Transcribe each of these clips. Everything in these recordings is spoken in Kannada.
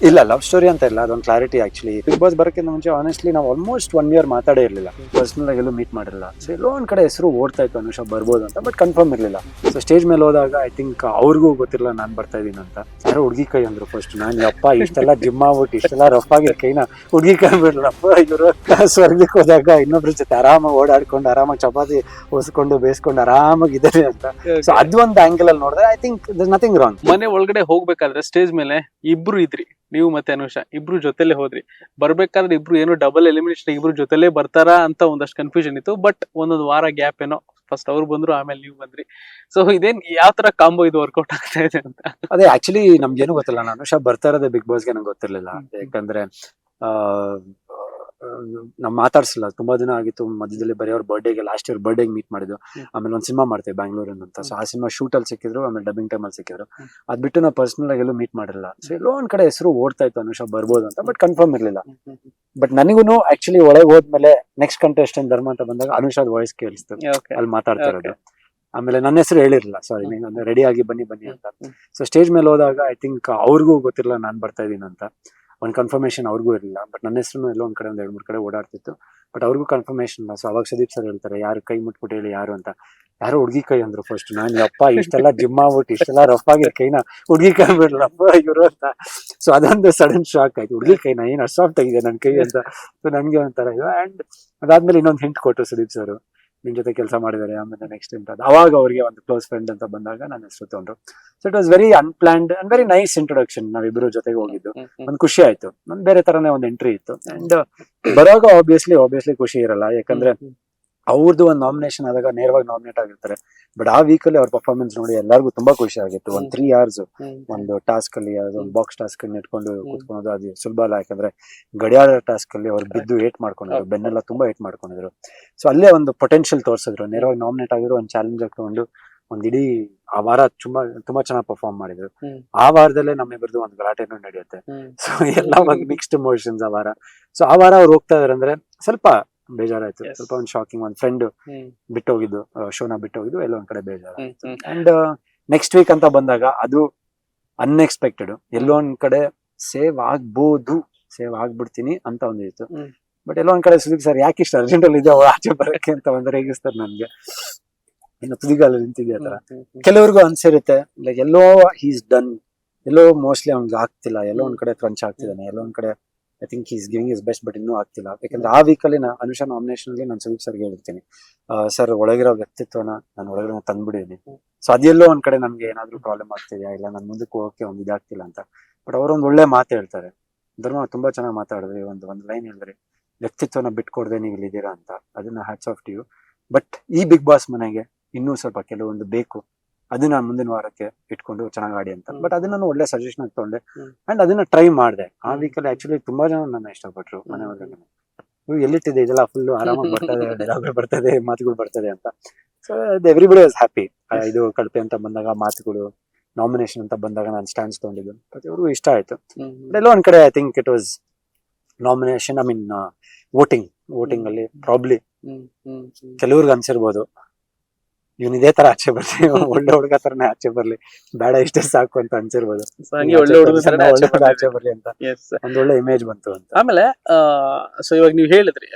ಇಲ್ಲ ಲವ್ ಸ್ಟೋರಿ ಅಂತ ಇಲ್ಲ, ಅದೊಂದು ಕ್ಲಾರಿಟಿ. ಆಕ್ಚುಲಿ ಬಿಗ್ ಬಾಸ್ ಬರೋಕ್ಕಿಂತ ಮುಂಚೆ ಆನೆಸ್ಟ್ಲಿ ನಾವು ಆಲ್ಮೋಸ್ಟ್ 1 year ಮಾತಾಡೇ ಇರಲಿಲ್ಲ. ಪರ್ಸನಲ್ ಆಗಿ ಎಲ್ಲೂ ಮೀಟ್ ಮಾಡಿರಲಿಲ್ಲ. ಸೊ ಎಲ್ಲೋ ಒಂದ್ ಕಡೆ ಹೆಸರು ಓಡ್ತಾ ಇತ್ತು ಅನುಷಾ ಬರ್ಬೋದು ಅಂತ, ಬಟ್ ಕನ್ಫರ್ಮ್ ಇರಲಿಲ್ಲ. ಸೊ ಸ್ಟೇಜ್ ಮೇಲೆ ಹೋದಾಗ ಐ ಥಿಂಕ್ ಅವ್ರಿಗೂ ಗೊತ್ತಿರಲಿಲ್ಲ ನಾನು ಬರ್ತಾ ಇದೀನಿ ಅಂತ. ಯಾರೋ ಹುಡುಗಿ ಕೈ ಅಂದ್ರು ಫಸ್ಟ್. ನಾನು ಅಪ್ಪ ಇಷ್ಟೆಲ್ಲ ಜಿಮ್ ಆಗ್ಬಿಟ್ಟು ಇಷ್ಟೆಲ್ಲ ರಫ್ ಆಗಿರೋ ಕೈನ ಹುಡುಗಿ ಕೈ ಬಿಡ್ಲಪ್ಪ ಇವರು. ಸ್ವರ್ಗಕ್ಕೆ ಹೋದಾಗ ಇನ್ನೊಬ್ರ ಜೊತೆ ಆರಾಮಾಗಿ ಓಡಾಡ್ಕೊಂಡು ಆರಾಮಾಗಿ ಚಪಾತಿ ಹೊಸ್ಕೊಂಡು ಬೇಯಿಸ್ಕೊಂಡು ಆರಾಮಾಗಿದ್ದಾರೆ ಅಂತ. ಸೊ ಅದೊಂದು ಆಂಗಲ್ ಅಲ್ಲಿ ನೋಡಿದ್ರೆ I think there nothing wrong. ಮನೆ ಒಳಗಡೆ ಹೋಗ್ಬೇಕಾದ್ರೆ ಸ್ಟೇಜ್ ಮೇಲೆ ಇಬ್ರು ಇದ್ರಿ, ನೀವು ಮತ್ತೆ ಅನುಷಾ ಇಬ್ರು ಜೊತೆಲೆ ಹೋದ್ರಿ. ಬರ್ಬೇಕಾದ್ರೆ ಇಬ್ರು ಏನೋ ಡಬಲ್ ಎಲಿಮಿನೇಷನ್ ಇಬ್ರು ಜೊತೆಲೆ ಬರ್ತಾರಾ ಅಂತ ಒಂದಷ್ಟು ಕನ್ಫ್ಯೂಷನ್ ಇತ್ತು. ಬಟ್ ಒಂದೊಂದು ವಾರ ಗ್ಯಾಪ್ ಏನೋ, ಫಸ್ಟ್ ಅವ್ರು ಬಂದ್ರು ಆಮೇಲೆ ನೀವು ಬಂದ್ರಿ. ಸೊ ಇದೇನ್ ಯಾವ ತರ ಕಾಂಬೋ ಇದು ವರ್ಕೌಟ್ ಆಗ್ತಾ ಇದೆ ಅಂತ? ಅದೇ ಆಕ್ಚುಲಿ ನಮ್ಗೇನು ಗೊತ್ತಿಲ್ಲ. ನಾನು ಅನುಷಾ ಬರ್ತಾ ಇರೋದೇ ಬಿಗ್ ಬಾಸ್ಗೆ ನಂಗೆ ಗೊತ್ತಿರ್ಲಿಲ್ಲ. ಯಾಕಂದ್ರೆ ನಾವ್ ಮಾತಾಡ್ಸಿಲ್ಲ, ತುಂಬಾ ದಿನ ಆಗಿತ್ತು. ಮಧ್ಯದಲ್ಲಿ ಬರೀ ಅವ್ರ ಬರ್ಡೇಗೆ, ಲಾಸ್ಟ್ ಇಯರ್ ಬರ್ಡೇಗೆ ಮೀಟ್ ಮಾಡಿದ್ದು. ಆಮೇಲೆ ಒಂದ್ ಸಿನಿಮಾ ಮಾಡ್ತೇವೆ ಬ್ಯಾಂಗ್ಳೂರಿನ ಅಂತ. ಸೊ ಆ ಸಿನಿಮಾ ಶೂಟ್ ಅಲ್ಲಿ ಸಿಕ್ಕಿದ್ರು, ಆಮೇಲೆ ಡಬ್ಬಿಂಗ್ ಟೈಮ್ ಅಲ್ಲಿ ಸಿಕ್ಕಿದ್ರು. ಅದ್ ಬಿಟ್ಟು ನಾವು ಪರ್ಸನಲ್ ಆಗಿ ಎಲ್ಲೂ ಮೀಟ್ ಮಾಡಿರಲಿಲ್ಲ. ಸೊ ಎಲ್ಲೋ ಒಂದ್ ಕಡೆ ಹೆಸರು ಓಡ್ತಾ ಇತ್ತು ಅನುಷಾ ಬರ್ಬೋದು ಅಂತ, ಬಟ್ ಕನ್ಫರ್ಮ್ ಇರ್ಲಿಲ್ಲ. ಬಟ್ ನನಗೂ ಆಕ್ಚುಲಿ ಒಳಗೆ ಹೋದ್ಮೇಲೆ ನೆಕ್ಸ್ಟ್ ಕಂಟೆಸ್ಟೆಂಟ್ ಧರ್ಮ ಅಂತ ಬಂದಾಗ ಅನುಷಾದ್ ವಾಯ್ಸ್ ಕೇಳಿಸ್ತು ಅಲ್ಲಿ ಮಾತಾಡ್ತಾ ಇರೋದು. ಆಮೇಲೆ ನನ್ನ ಹೆಸರು ಹೇಳಿರಲಿಲ್ಲ, ಸಾರಿ ನೀವು ರೆಡಿ ಆಗಿ ಬನ್ನಿ ಅಂತ. ಸೊ ಸ್ಟೇಜ್ ಮೇಲೆ ಹೋದಾಗ ಐ ಥಿಂಕ್ ಅವ್ರಿಗೂ ಗೊತ್ತಿರಲಿಲ್ಲ ನಾನ್ ಬರ್ತಾ ಇದೀನಿ ಅಂತ. ಒಂದ್ ಕನ್ಫರ್ಮೇಶನ್ ಅವ್ರಿಗೂ ಇರಲಿಲ್ಲ. ಬಟ್ ನನ್ನ ಹೆಸರು ಎಲ್ಲೋ ಒಂದ್ ಕಡೆ 2-3 ಕಡೆ ಓಡಾಡ್ತಿತ್ತು. ಬಟ್ ಅವ್ರಿಗೂ ಕನ್ಫರ್ಮೇಶನ್ ಇಲ್ಲ. ಸೊ ಅವಾಗ ಸುದೀಪ್ ಸರ್ ಹೇಳ್ತಾರೆ, ಯಾರು ಕೈ ಮುಟ್ಬಿಟ್ಟು ಹೇಳಿ ಯಾರು ಅಂತ. ಯಾರೋ ಹುಡುಗಿ ಕೈ ಅಂದ್ರು ಫಸ್ಟ್. ನಾನು ಅಪ್ಪ ಇಷ್ಟೆಲ್ಲ ಜಿಮ್ ಆಗ್ಬಿಟ್ಟು ಇಷ್ಟೆಲ್ಲ ರಫ್ ಆಗಿರೋ ಕೈನ ಹುಡುಗಿ ಕೈ ಬಿಡ್ಲಪ್ಪ ಇವರು ಅಂತ. ಸೊ ಅದೊಂದು ಸಡನ್ ಶಾಕ್ ಆಯ್ತು. ಹುಡುಗಿ ಕೈನ ಏನ್ ಅಷ್ಟು ಸಾಫ್ಟ್ ಆಗಿದೆ ನನ್ ಕೈ ಅಂತ. ಸೊ ನನ್ಗೆ ಒಂಥರ ಇದು. ಅಂಡ್ ಅದಾದ್ಮೇಲೆ ಇನ್ನೊಂದು ಹಿಂಟ್ ಕೊಟ್ಟರು ಸುದೀಪ್ ಸರ್, ನಿಮ್ ಜೊತೆ ಕೆಲಸ ಮಾಡಿದ್ದಾರೆ ಆಮೇಲೆ ನೆಕ್ಸ್ಟ್ ಅಂತ. ಅವಾಗ ಅವ್ರಿಗೆ ಒಂದು ಕ್ಲೋಸ್ ಫ್ರೆಂಡ್ ಅಂತ ಬಂದಾಗ ನನ್ನ ಹೆಸರು ತಗೊಂಡ್ರು. So it was very unplanned and very nice introduction. ನಾವಿಬ್ರು ಜೊತೆಗೆ ಹೋಗಿದ್ದು ಒಂದ್ ಖುಷಿ ಆಯ್ತು. ಒಂದ್ ಬೇರೆ ತರನೇ ಒಂದು ಎಂಟ್ರಿ ಇತ್ತು. ಅಂಡ್ ಬರುವಾಗ ಆಬ್ವಿಯಸ್ಲಿ ಖುಷಿ ಇರಲ್ಲ, ಯಾಕಂದ್ರೆ ಅವ್ರದ್ದು ಒಂದು ನಾಮಿನೇಷನ್ ಆದಾಗ ನೇರವಾಗಿ ನಾಮಿನೇಟ್ ಆಗಿರ್ತಾರೆ. ಬಟ್ ಆ ವೀಕ್ ಅಲ್ಲಿ ಅವ್ರ ಪರ್ಫಾರ್ಮೆನ್ಸ್ ನೋಡಿ ಎಲ್ಲರಿಗೂ ತುಂಬಾ ಖುಷಿ ಆಗಿತ್ತು. ಒಂದ್ 3 hours ಒಂದು ಟಾಸ್ಕ್ ಅಲ್ಲಿ, ಅದೊಂದು ಬಾಕ್ಸ್ ಟಾಸ್ಕ್ ಅಲ್ಲಿ ಇಟ್ಕೊಂಡು ಕೂತ್ಕೊಳ್ಳೋದು ಅದು ಸುಲಭ ಅಲ್ಲ. ಯಾಕಂದ್ರೆ ಗಡಿಯಾರ ಟಾಸ್ಕ್ ಅಲ್ಲಿ ಅವ್ರು ಬಿದ್ದು ಏಟ್ ಮಾಡ್ಕೊಂಡಿದ್ರು, ಬೆನ್ನೆಲ್ಲ ತುಂಬಾ ಏಟ್ ಮಾಡ್ಕೊಂಡಿದ್ರು. ಸೊ ಅಲ್ಲೇ ಒಂದು ಪೊಟೆನ್ಶಿಯಲ್ ತೋರಿಸಿದ್ರು. ನೇರವಾಗಿ ನಾಮಿನೇಟ್ ಆಗಿರೋ ಒಂದು ಚಾಲೆಂಜ್ ಹಾಕೊಂಡು ಒಂದ್ ಇಡೀ ಆ ವಾರ ತುಂಬಾ ಚೆನ್ನಾಗಿ ಪರ್ಫಾರ್ಮ್ ಮಾಡಿದ್ರು. ಆ ವಾರದಲ್ಲೇ ನಮ್ಮಿಬ್ಬರದು ಒಂದು ಗಲಾಟೆನೂ ನಡೆಯುತ್ತೆ. ಸೊ ಎಲ್ಲ ಒಂದು ಮಿಕ್ಸ್ಡ್ ಎಮೋಷನ್ಸ್ ಆ ವಾರ. ಸೊ ಆ ವಾರ ಅವ್ರು ಹೋಗ್ತಾ ಇದಾರೆ ಅಂದ್ರೆ ಸ್ವಲ್ಪ ಬೇಜಾರಾಯ್ತು. ಸ್ವಲ್ಪ ಒಂದು ಶಾಕಿಂಗ್. ಒಂದ್ ಫ್ರೆಂಡ್ ಬಿಟ್ಟೋಗಿದ್ದು, ಶೋನ ಬಿಟ್ಟೋಗಿದ್ದು, ಎಲ್ಲೋ ಒಂದ್ ಕಡೆ ಬೇಜಾರಾಯ್ತು. ಅಂಡ್ ನೆಕ್ಸ್ಟ್ ವೀಕ್ ಅಂತ ಬಂದಾಗ ಅದು ಅನ್ಎಕ್ಸ್ಪೆಕ್ಟೆಡ್. ಎಲ್ಲೋ ಒಂದ್ ಕಡೆ ಸೇವ್ ಆಗ್ಬಿಡ್ತೀನಿ ಅಂತ ಒಂದಿತ್ತು. ಬಟ್ ಎಲ್ಲೋ ಒಂದ್ ಕಡೆ ಸುದೀಪ್ ಸರ್ ಯಾಕೆ ಇಷ್ಟ ಅರ್ಜೆಂಟ್ ಅಲ್ಲಿ ಇದೆ ಅವ್ರು ಆಚೆ ಬರಕ್ಕೆ ಅಂತ ಒಂದು ರೇಗಿಸ್ತಾರೆ ನನ್ಗೆ. ಇನ್ನು ತುದಿಗಾಲ ನಿಂತಿದ್ಯಾ ತರ ಕೆಲವ್ರಿಗೂ ಅನ್ಸಿರುತ್ತೆ. ಲೈಕ್ ಎಲ್ಲೋ ಹೀಸ್ ಡನ್, ಎಲ್ಲೋ ಮೋಸ್ಟ್ಲಿ ಅವ್ನಿಗೆ ಆಗ್ತಿಲ್ಲ, ಎಲ್ಲೋ ಒಂದ್ ಕಡೆ ಕ್ರಂಚ್ ಆಗ್ತಿದ್ದಾನೆ, ಎಲ್ಲೋ ಒಂದ್ ಕಡೆ I think is giving is best, but ಇನ್ನೂ ಆಗ್ತಿಲ್ಲ. ಯಾಕಂದ್ರೆ ಆ ವೀಕ್ ಅಲ್ಲಿ ಅನುಷಾ ನಾಮಿನೇಷನ್ ಅಲ್ಲಿ ನಾನು ಸುದೀಪ್ ಸರ್ಗೆ ಹೇಳ್ತೀನಿ, ಸರ್ ಒಳಗಿರೋ ವ್ಯಕ್ತಿತ್ವನ ನಾನು ಒಳಗಡೆ ತಂದ್ಬಿಡಿದೀನಿ. ಸೊ ಅದೆಲ್ಲೋ ಒಂದ್ ಕಡೆ ನಮ್ಗೆ ಏನಾದ್ರು ಪ್ರಾಬ್ಲಮ್ ಆಗ್ತಿದ್ಯಾ, ಇಲ್ಲ ನನ್ ಮುಂದಕ್ಕೆ ಹೋಗಕ್ಕೆ ಒಂದ್ ಇದಾಗ್ತಿಲ್ಲ ಅಂತ. ಬಟ್ ಅವರೊಂದು ಒಳ್ಳೆ ಮಾತು ಹೇಳ್ತಾರೆ. ಧರ್ಮ ತುಂಬಾ ಚೆನ್ನಾಗಿ ಮಾತಾಡಿದ್ರಿ. ಒಂದ್ ಲೈನ್ ಹೇಳಿದ್ರಿ, ವ್ಯಕ್ತಿತ್ವನ ಬಿಟ್ಕೊಡ್ದೆ ನೀವು ಇಲ್ಲಿದ್ದೀರಾ ಅಂತ. ಅದನ್ನ hats off to you. But ಈ ಬಿಗ್ ಬಾಸ್ ಮನೆಗೆ ಇನ್ನೂ ಸ್ವಲ್ಪ ಕೆಲವೊಂದು ಬೇಕು, ಅದನ್ನ ಮುಂದಿನ ವಾರಕ್ಕೆ ಇಟ್ಕೊಂಡು ಚೆನ್ನಾಗಿ ಆಡಿ ಅಂತ. ಬಟ್ ಅದನ್ನ ನಾನು ಒಳ್ಳೆ ಸಜೆಷನ್ ಆಗಿ ತಗೊಂಡೆ ಅಂಡ್ ಅದನ್ನ ಟ್ರೈ ಮಾಡಿದೆ. ಆ ವೀಕಲ್ಲಿ ಆಕ್ಚುಲಿ ತುಂಬಾ ಜನ ನನ್ನ ಇಷ್ಟಪಟ್ರು ಮನೆ ಒಳಗಡೆ. ನೀವು ಎಲ್ಲಿಟ್ಟಿದೆ ಇದೆಲ್ಲ ಫುಲ್ ಆರಾಮಾಗಿ ಬರ್ತದೆ, ಡೈಲಾಗ್ ಬರ್ತದೆ, ಮಾತುಗಳು ಬರ್ತದೆ ಅಂತ. So everybody was happy. ಇದು ಕಳಪೆ ಅಂತ ಬಂದಾಗ, ಮಾತುಗಳು ನಾಮಿನೇಷನ್ ಅಂತ ಬಂದಾಗ ನಾನು ಸ್ಟ್ಯಾಂಡ್ಸ್ ತಗೊಂಡಿದ್ದು ಪ್ರತಿಯೊಬ್ಬರಿಗೂ ಇಷ್ಟ ಆಯ್ತು. ಎಲ್ಲೋ ಒಂದ್ ಕಡೆ I think it was nomination, I mean voting ಅಲ್ಲಿ ಪ್ರಾಬ್ಲಿ ಕೆಲವ್ರಿಗೆ ಅನ್ಸಿರ್ಬೋದು ಇವನ್ ಇದೇ ತರ ಆಚೆ ಬರ್ಲಿ, ಒಳ್ಳೆ ಹುಡುಗ ತರನೇ ಆಚೆ ಬರ್ಲಿ, ಬೇಡ ಇಷ್ಟೇ ಸಾಕು ಅಂತ ಅನ್ಸಿರ್ಬೋದು. ಆಚೆ ಬರ್ಲಿ ಅಂತ ಒಂದ್ ಒಳ್ಳೆ ಇಮೇಜ್ ಬಂತು ಅಂತ. ಆಮೇಲೆ ಸೊ ಇವಾಗ ನೀವ್ ಹೇಳಿದ್ರಿ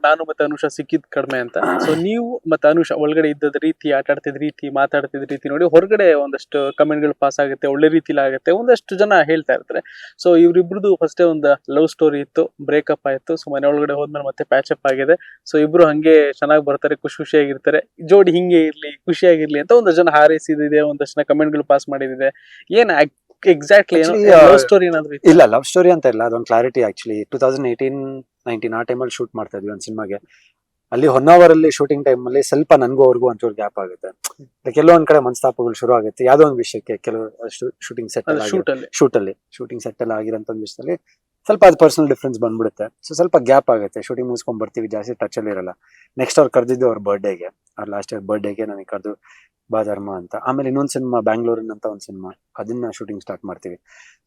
ನಾನು ಮತ್ತೆ ಅನುಷಾ ಸಿಕ್ಕಿದ್ ಕಡಿಮೆ ಅಂತ. ಸೊ ನೀವು ಮತ್ತೆ ಅನುಷಾ ಒಳಗಡೆ ಇದ್ದದ ರೀತಿ, ಆಟ ಆಡ್ತಿದ್ ರೀತಿ, ಮಾತಾಡ್ತಿದ್ ರೀತಿ ನೋಡಿ ಹೊರಗಡೆ ಒಂದಷ್ಟು ಕಮೆಂಟ್ ಗಳು ಪಾಸ್ ಆಗುತ್ತೆ, ಒಳ್ಳೆ ರೀತಿಲಿ ಆಗುತ್ತೆ, ಒಂದಷ್ಟು ಜನ ಹೇಳ್ತಾ ಇರ್ತಾರೆ. ಸೊ ಇವ್ರಿಬ್ರದ್ದು ಫಸ್ಟೇ ಒಂದು ಲವ್ ಸ್ಟೋರಿ ಇತ್ತು, ಬ್ರೇಕಪ್ ಆಯ್ತು. ಸೊ ಮನೆ ಒಳಗಡೆ ಹೋದ್ಮೇಲೆ ಮತ್ತೆ ಪ್ಯಾಚ್ ಅಪ್ ಆಗಿದೆ. ಸೊ ಇಬ್ರು ಹಂಗೆ ಚೆನ್ನಾಗಿ ಬರ್ತಾರೆ, ಖುಷಿಯಾಗಿರ್ತಾರೆ, ಜೋಡಿ ಹಿಂಗೆ ಇರ್ಲಿ, ಖುಷಿಯಾಗಿರ್ಲಿ ಅಂತ ಒಂದಷ್ಟು ಜನ ಹಾರೈಸಿದಿದೆ, ಒಂದಷ್ಟು ಜನ ಕಮೆಂಟ್ ಗಳು ಪಾಸ್ ಮಾಡಿದಿದೆ. ಏನ್ ಎಕ್ಸಾಕ್ಟ್ಲಿ ಲವ್ ಸ್ಟೋರಿ ಏನಾದ್ರು? ಇಲ್ಲ ಲವ್ ಸ್ಟೋರಿ ಅಂತ ಇಲ್ಲ, ಅದೊಂದು ಕ್ಲಾರಿಟಿ. ಆಕ್ಚುಲಿ 2018-19 ಆ ಟೈಮಲ್ಲಿ ಶೂಟ್ ಮಾಡ್ತಾ ಇದ್ವಿ ಒಂದು ಸಿನಿಮಾಗೆ. ಅಲ್ಲಿ ಹೊನ್ನಾವರಲ್ಲಿ ಶೂಟಿಂಗ್ ಟೈಮ್ ಅಲ್ಲಿ ಸ್ವಲ್ಪ ನನ್ಗೂ ಅವ್ರಿಗೂ ಒಂಚೂರು ಗ್ಯಾಪ್ ಆಗುತ್ತೆ. ಕೆಲವೋ ಒಂದ್ ಕಡೆ ಮನಸ್ತಾಪಗಳು ಶುರು ಆಗುತ್ತೆ ಯಾವ್ದೋ ಒಂದು ವಿಷಯಕ್ಕೆ. ಕೆಲವು ಶೂಟಿಂಗ್ ಸೆಟ್ ಶೂಟಿಂಗ್ ಸೆಟ್ ಎಲ್ಲ ಆಗಿರೋಂಥ ಒಂದು ವಿಷಯದಲ್ಲಿ ಸ್ವಲ್ಪ ಅದು ಪರ್ಸನಲ್ ಡಿಫ್ರೆನ್ಸ್ ಬಂದ್ಬಿಡುತ್ತೆ. ಸೊ ಸ್ವಲ್ಪ ಗ್ಯಾಪ್ ಆಗುತ್ತೆ. ಶೂಟಿಂಗ್ ಮುಗಿಸ್ಕೊಂಡ್ ಬರ್ತೀವಿ, ಜಾಸ್ತಿ ಟಚ್ ಅಲ್ಲಿ ಇರಲ್ಲ. ನೆಕ್ಸ್ಟ್ ಅವ್ರು ಕರೆದಿದ್ದು ಅವ್ರ ಬರ್ಡೇಗೆ, ಅವ್ರ ಲಾಸ್ಟ್ ಇಯರ್ ಬರ್ಡೇಗೆ ನನಗೆ ಕರೆದು ಬಾ ಧರ್ಮ ಅಂತ. ಆಮೇಲೆ ಇನ್ನೊಂದು ಸಿನಿಮಾ ಬ್ಯಾಂಗ್ಳೂರಿನ ಅಂತ ಒಂದು ಸಿನಿಮಾ, ಅದನ್ನ ಶೂಟಿಂಗ್ ಸ್ಟಾರ್ಟ್ ಮಾಡ್ತೀವಿ.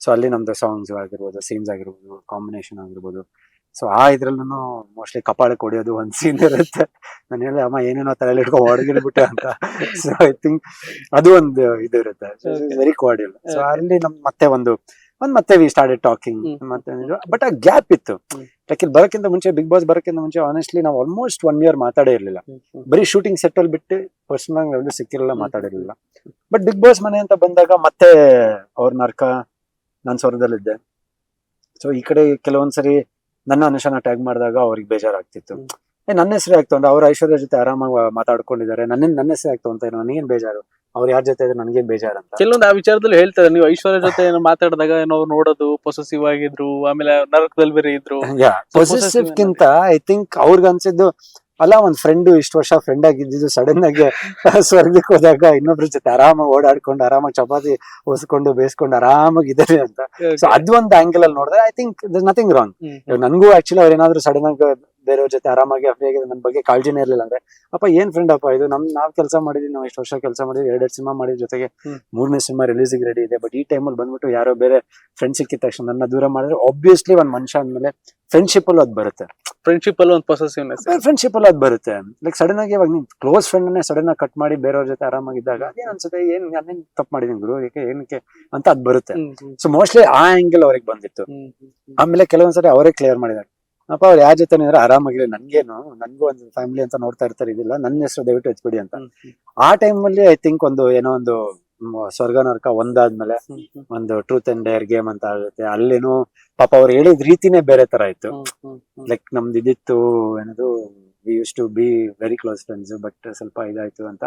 ಸೊ ಅಲ್ಲಿ ನಮ್ದು ಸಾಂಗ್ಸ್ ಆಗಿರ್ಬೋದು, ಸೀನ್ಸ್ ಆಗಿರ್ಬೋದು, ಕಾಂಬಿನೇಷನ್ ಆಗಿರ್ಬೋದು. ಸೊ ಆ ಇದ್ರಲ್ಲೂ ಮೋಸ್ಟ್ಲಿ ಕಪಾಳಕ್ಕೆ ಹೊಡೆಯೋದು ಒಂದ್ ಸೀನ್ ಇರುತ್ತೆ. ನಾನು ಹೇಳಿದೆ ಅಮ್ಮ ಏನೇನೋ ತಲೆಯಲ್ಲಿ ಇಟ್ಕೊಂಡು ಹೊಡೆದಿರ್ಬಿಟ್ಟೆ ಅಂತ. ಸೊ ಐ ಥಿಂಕ್ ಅದು ಒಂದು ಇದು ಇರುತ್ತೆ, ವೆರಿ ಕಾರ್ಡಿಯಲ್. ಸೊ ಅಲ್ಲಿ ನಮ್ ಮತ್ತೆ ಒಂದು ಒಂದ್ ಮತ್ತೆ ವಿ ಸ್ಟಾರ್ಟೆಡ್ ಟಾಕಿಂಗ್ ಮತ್ತೆ ಬಟ್ ಆ ಗ್ಯಾಪ್ ಇತ್ತು. ಲೈಕ್ ಇಲ್ಲಿ ಬರೋಕ್ಕಿಂತ ಮುಂಚೆ ಬಿಗ್ ಬಾಸ್ ಬರೋಕ್ಕಿಂತ ಮುಂಚೆ ಆನೆಸ್ಟ್ಲಿ ನಾವು ಆಲ್ಮೋಸ್ಟ್ 1 year ಮಾತಾಡೇ ಇರ್ಲಿಲ್ಲ. ಬರೀ ಶೂಟಿಂಗ್ ಸೆಟ್ ಅಲ್ಲಿ ಬಿಟ್ಟು ಪರ್ಸನಲ್ ಯಾವ್ದು ಸಿಕ್ಕಿರಲಿಲ್ಲ, ಮಾತಾಡಿರ್ಲಿಲ್ಲ. ಬಟ್ ಬಿಗ್ ಬಾಸ್ ಮನೆ ಅಂತ ಬಂದಾಗ ಮತ್ತೆ ಅವ್ರ ನರ್ಕ, ನಾನ್ ಸ್ವರ್ಗದಲ್ಲಿದ್ದೆ. ಸೊ ಈ ಕಡೆ ಕೆಲವೊಂದ್ಸರಿ ನನ್ನ ಅನುಷನ ಟ್ಯಾಗ್ ಮಾಡಿದಾಗ ಅವ್ರಿಗೆ ಬೇಜಾರಾಗ್ತಿತ್ತು. ನನ್ನ ಹೆಸರು ಆಗ್ತು ಅಂದ್ರೆ ಅವ್ರ ಐಶ್ವರ್ಯ ಜೊತೆ ಆರಾಮಾಗಿ ಮಾತಾಡ್ಕೊಂಡಿದ್ದಾರೆ, ನನ್ನ ಹೆಸರು ಆಗ್ತು ಅಂತ ನನಗೇನ್ ಬೇಜಾರು, ಅವ್ರು ಯಾರ ಜೊತೆ ಇದ್ರೆ ನನ್ಗೇನ್ ಬೇಜಾರು ಅಂತ. ಕೆಲವೊಂದು ಆ ವಿಚಾರದಲ್ಲಿ ಹೇಳ್ತಾರೆ, ನೀವು ಐಶ್ವರ್ಯ ಜೊತೆ ಏನೋ ಮಾತಾಡಿದಾಗ ಏನೋ ನೋಡೋದು ಪೊಸೆಸಿವ್ ಆಗಿದ್ರು, ಆಮೇಲೆ ನರಕದಲ್ಲಿ ಬೇರೆ ಇದ್ರು. ಪೊಸೆಸಿವ್ ಕಿಂತ ಐ ಥಿಂಕ್ ಅವ್ರಿಗೆ ಅನ್ಸಿದ್ದು ಅಲ್ಲ, ಒಂದ್ ಫ್ರೆಂಡ್ ಇಷ್ಟು ವರ್ಷ ಫ್ರೆಂಡ್ ಆಗಿದ್ದು ಸಡನ್ ಆಗಿ ಸ್ವರ್ಗಕ್ಕೆ ಹೋದಾಗ ಇನ್ನೊಬ್ರ ಜೊತೆ ಆರಾಮಾಗಿ ಓಡಾಡ್ಕೊಂಡು ಆರಾಮಾಗಿ ಚಪಾತಿ ಹೊಸ್ಕೊಂಡು ಬೇಯಿಸ್ಕೊಂಡು ಆರಾಮಾಗಿದ್ದಾರೆ ಅಂತ. ಸೊ ಅದೊಂದ್ ಆಂಗಲ್ ಅಲ್ಲಿ ನೋಡಿದ್ರೆ I think there nothing wrong. ನನ್ಗೂ ಆಕ್ಚುಲಿ ಅವ್ರ ಏನಾದ್ರು ಸಡನ್ ಆಗಿ ಬೇರೆಯವ್ರ ಜೊತೆ ಆರಾಮಾಗಿ ನನ್ನ ಬಗ್ಗೆ ಕಾಳಜಿನೇ ಇರ್ಲಿಲ್ಲ ಅಂದ್ರೆ, ಅಪ್ಪ ಏನ್ ಫ್ರೆಂಡ್ ಅಪ್ಪ ಇದು, ನಾವ್ ಕೆಲಸ ಮಾಡಿದ್ವಿ, ನಾವು ಇಷ್ಟು ವರ್ಷ ಕೆಲಸ ಮಾಡಿದ್ವಿ, 2 ಸಿನಿಮಾ ಮಾಡಿದ ಜೊತೆಗೆ 3ನೇ ಸಿನಿಮಾ ರಿಲೀಸಿಗೆ ರೆಡಿ ಇದೆ. ಬಟ್ ಈ ಟೈಮಲ್ಲಿ ಬಂದ್ಬಿಟ್ಟು ಯಾರೋ ಬೇರೆ ಫ್ರೆಂಡ್ ಸಿಕ್ಕಿದ ತಕ್ಷಣ ನನ್ನ ದೂರ ಮಾಡಿದ್ರೆ ಆಬ್ವಿಯಸ್ಲಿ ಒಂದ್ ಮನುಷ್ಯ ಅಂದ್ಮೇಲೆ ಫ್ರೆಂಡ್ಶಿಪ್ ಅಲ್ಲೂ ಅದ್ ಬರುತ್ತೆ. ಫ್ರೆಂಡ್ಶಿಪ್ ಅಲ್ಲಿ ಒಂದು ಪೊಸೆಸಿವ್ನೆಸ್, ಫ್ರೆಂಡ್ಶಿಪ್ ಅಲ್ಲಿ ಅದ್ ಬರುತ್ತೆ. ಲೈಕ್ ಸಡನ್ ಆಗಿ ಇವಾಗ ನಿಮ್ ಕ್ಲೋಸ್ ಫ್ರೆಂಡ್ ಅನ್ನೇ ಸಡನ್ ಆಗಿ ಕಟ್ ಮಾಡಿ ಬೇರೆಯವ್ರ ಜೊತೆ ಆರಾಮಾಗಿದ್ದಾಗ ಅದೇನ್ ಅನ್ಸುತ್ತೆ, ನಾನೇನ್ ತಪ್ಪು ಮಾಡಿದೀನಿ ಗುರು, ಏನಕ್ಕೆ ಅಂತ ಅದ್ ಬರುತ್ತೆ. ಸೊ ಮೋಸ್ಟ್ಲಿ ಆ ಆಂಗಲ್ ಅವ್ರಿಗೆ ಬಂದಿತ್ತು. ಆಮೇಲೆ ಕೆಲವೊಂದ್ಸರಿ ಅವರೇ ಕ್ಲಿಯರ್ ಮಾಡಿದ್ದಾರೆ, ಅಪ್ಪ ಅವ್ರು ಯಾರ ಜೊತೆ ಆರಾಮಾಗಿಲ್ಲ, ನನ್ಗೂ ಒಂದು ಫ್ಯಾಮಿಲಿ ಅಂತ ನೋಡ್ತಾ ಇರ್ತಾರೆ, ಇದಿಲ್ಲ ನನ್ನ ಹೆಸರು ದಯವಿಟ್ಟು ಎತ್ಬಿಡಿ ಅಂತ. ಆ ಟೈಮ್ ಅಲ್ಲಿ ಐ ಥಿಂಕ್ ಏನೋ ಒಂದು ಸ್ವರ್ಗ ನರ್ಕ ಒಂದಾದ್ಮೇಲೆ ಒಂದು ಟ್ರೂತ್ ಅಂಡ್ ಡೇರ್ ಗೇಮ್ ಅಂತ ಆಗುತ್ತೆ. ಅಲ್ಲೇನು ಪಾಪ ಅವ್ರು ಹೇಳಿದ ರೀತಿನೇ ಬೇರೆ ತರ ಇತ್ತು. ಲೈಕ್ ನಮ್ದು ಇದಿತ್ತು ಏನದು, we use to be very close friends, but ಸ್ವಲ್ಪ ಇದಾಯ್ತು ಅಂತ.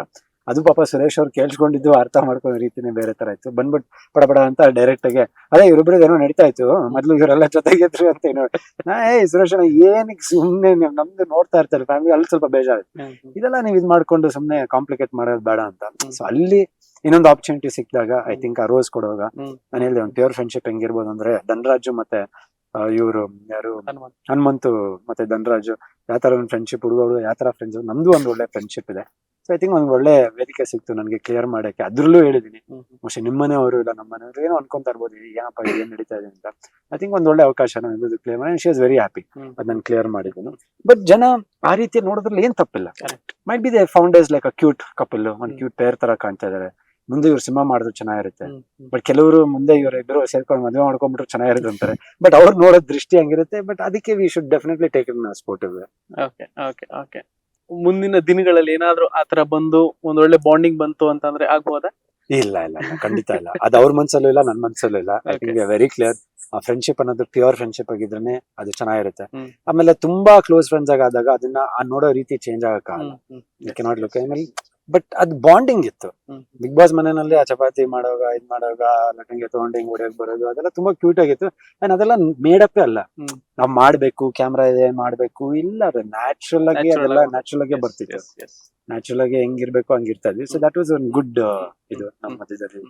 ಅದು ಪಾಪ ಸುರೇಶ್ ಅವ್ರು ಕೇಳ್ಸ್ಕೊಂಡಿದ್ದು ಅರ್ಥ ಮಾಡ್ಕೊಂಡ ರೀತಿನೇ ಬೇರೆ ತರ ಇತ್ತು. ಬಂದ್ಬಿಟ್ಟು ಪಡಪಡ ಅಂತ ಡೈರೆಕ್ಟ್ ಆಗಿ ಅದೇ ಇವ್ರಿಬ್ರದ್ದು ಏನೋ ನಡೀತಾ ಇತ್ತು, ಮೊದ್ಲು ಇವರೆಲ್ಲ ಜೊತೆಗಿದ್ರು ಅಂತ ಏನೋ. ಸುರೇಶ್ ಏನಕ್ಕೆ ಸುಮ್ನೆ ನಮ್ದು ನೋಡ್ತಾ ಇರ್ತಾರೆ ಫ್ಯಾಮಿಲಿ, ಅಲ್ಲಿ ಸ್ವಲ್ಪ ಬೇಜಾರಿತ್ತು. ಇದೆಲ್ಲ ನೀವ್ ಇದ್ ಮಾಡ್ಕೊಂಡು ಸುಮ್ನೆ ಕಾಂಪ್ಲಿಕೇಟ್ ಮಾಡೋದು ಬೇಡ ಅಂತ. ಸೊ ಅಲ್ಲಿ ಇನ್ನೊಂದು ಆಪರ್ಚುನಿಟಿ ಸಿಕ್ಕಿದಾಗ ಐ ಥಿಂಕ್ ಆ ರೋಸ್ ಕೊಡುವಾಗ ನಾನು ಹೇಳಿದೆ, ಒಂದು ಪ್ಯೂರ್ ಫ್ರೆಂಡ್ಶಿಪ್ ಹೆಂಗಿರ್ಬೋದು ಅಂದ್ರೆ ಧನರಾಜು ಮತ್ತೆ ಇವರು ಯಾರು ಹನುಮಂತು ಮತ್ತೆ ಧನರಾಜು ಯಾವ ತರ ಒಂದು ಫ್ರೆಂಡ್ಶಿಪ್, ಹುಡುಗರು ಯಾವ ತರ ಫ್ರೆಂಡ್ಸ್, ನಮ್ದು ಒಂದು ಒಳ್ಳೆ ಫ್ರೆಂಡ್ಶಿಪ್ ಇದೆ. ಸೊ ಐ ಥಿಂಕ್ ಒಂದ್ ಒಳ್ಳೆ ವೇದಿಕೆ ಸಿಕ್ತು ನನಗೆ ಕ್ಲಿಯರ್ ಮಾಡಕ್ಕೆ. ಅದ್ರಲ್ಲೂ ಹೇಳಿದೀನಿ, ಮೋಸ್ಟ್ಲಿ ನಿಮ್ಮನೆಯವರು ಇಲ್ಲ ನಮ್ಮನೆಯವರು ಏನೋ ಅನ್ಕೊಂತಾ ಇರ್ಬೋದು, ಏನಪ್ಪ ಏನ್ ನಡೀತಾ ಇದೆ ಅಂತ. ಐ ಥಿಂಕ್ ಒಂದ್ ಒಳ್ಳೆ ಅವಕಾಶ ಕ್ಲಿಯರ್ ಮಾಡಿ, ಶಿ ಇಸ್ ವೆರಿ ಹ್ಯಾಪಿ ಅದನ್ನ ಕ್ಲಿಯರ್ ಮಾಡಿದ್ದೀನಿ. ಬಟ್ ಜನ ಆ ರೀತಿ ನೋಡೋದ್ರಲ್ಲಿ ಏನ್ ತಪ್ಪಿಲ್ಲ. Might be they found as like a cute couple, ಒಂದ್ ಕ್ಯೂಟ್ ಪೇರ್ ತರ ಕಾಣ್ತಾ ಇದಾರೆ. ಮುಂದೆ ಇವ್ರು ಸಿನಿಮಾ ಮಾಡಿದ್ರು ಚೆನ್ನಾಗಿರುತ್ತೆ. ಬಟ್ ಕೆಲವರು ಮುಂದೆ ಇವ್ರ ಇಬ್ರು ಸೇರ್ಕೊಂಡು ಮದುವೆ ಮಾಡ್ಕೊಂಡ್ಬಿಟ್ರು ಚೆನ್ನಾಗಿರುತ್ತೆ ಅಂತಾರೆ. ಬಟ್ ಅವ್ರು ನೋಡೋದ್ ದೃಷ್ಟಿ ಹಂಗಿರುತ್ತೆ. ಬಟ್ ಅದಕ್ಕೆ we should definitely take it in sportive way. Okay. ಮುಂದಿನ ದಿನಗಳಲ್ಲಿ ಏನಾದ್ರೂ ಆತರ ಬಂದು ಒಂದೊಳ್ಳೆ ಬಾಂಡಿಂಗ್ ಬಂತು ಅಂತಂದ್ರೆ ಆಗ್ಬೋದಾ? ಇಲ್ಲ ಖಂಡಿತ ಇಲ್ಲ. ಅದು ಅವ್ರ ಮನ್ಸಲ್ಲೂ ಇಲ್ಲ, ನನ್ ಮನ್ಸಲ್ಲೂ ಇಲ್ಲ. I think very clear. ಆ ಫ್ರೆಂಡ್ಶಿಪ್ ಅನ್ನೋದು ಪ್ಯೂರ್ ಫ್ರೆಂಡ್ಶಿಪ್ ಆಗಿದ್ರೆ ಅದು ಚೆನ್ನಾಗಿರುತ್ತೆ. ಆಮೇಲೆ ತುಂಬಾ ಕ್ಲೋಸ್ ಫ್ರೆಂಡ್ಸ್ ಆದಾಗ ಅದನ್ನ ನೋಡೋ ರೀತಿ ಚೇಂಜ್ ಆಗಕ್ಕಾಗಲ್ಲ. You cannot look. ಆಮೇಲೆ ಬಟ್ ಅದ್ ಬಾಂಡಿಂಗ್ ಇತ್ತು. ಬಿಗ್ ಬಾಸ್ ಮನೆಯಲ್ಲಿ ಆ ಚಪಾತಿ ಮಾಡೋವಾಗ ಇದ್ ಮಾಡೋವಾಗ ಲಟಂಗೆ ತಗೊಂಡು ಹಿಂಗ್ ಹೊಡಿಯಕ್ ಬರೋದು ಅದೆಲ್ಲ ತುಂಬಾ ಕ್ಯೂಟ್ ಆಗಿತ್ತು. ಅಂಡ್ ಅದೆಲ್ಲ ಮೇಡಪ್ಪೇ ಅಲ್ಲ, ನಾವ್ ಮಾಡ್ಬೇಕು ಕ್ಯಾಮ್ರಾ ಇದೆ ಮಾಡ್ಬೇಕು, ಇಲ್ಲ ನ್ಯಾಚುರಲ್ ಆಗಿ ಅದೆಲ್ಲ ನ್ಯಾಚುರಲ್ ಆಗೇ ಬರ್ತಿತ್ತು. ನ್ಯಾಚುರಲ್ ಆಗಿ ಹೆಂಗಿರ್ಬೇಕು ಹಂಗಿರ್ತಾ ಇದ್ವಿ. So that was one good ಇದು ನಮ್ಮ ಮಧ್ಯದಲ್ಲಿ.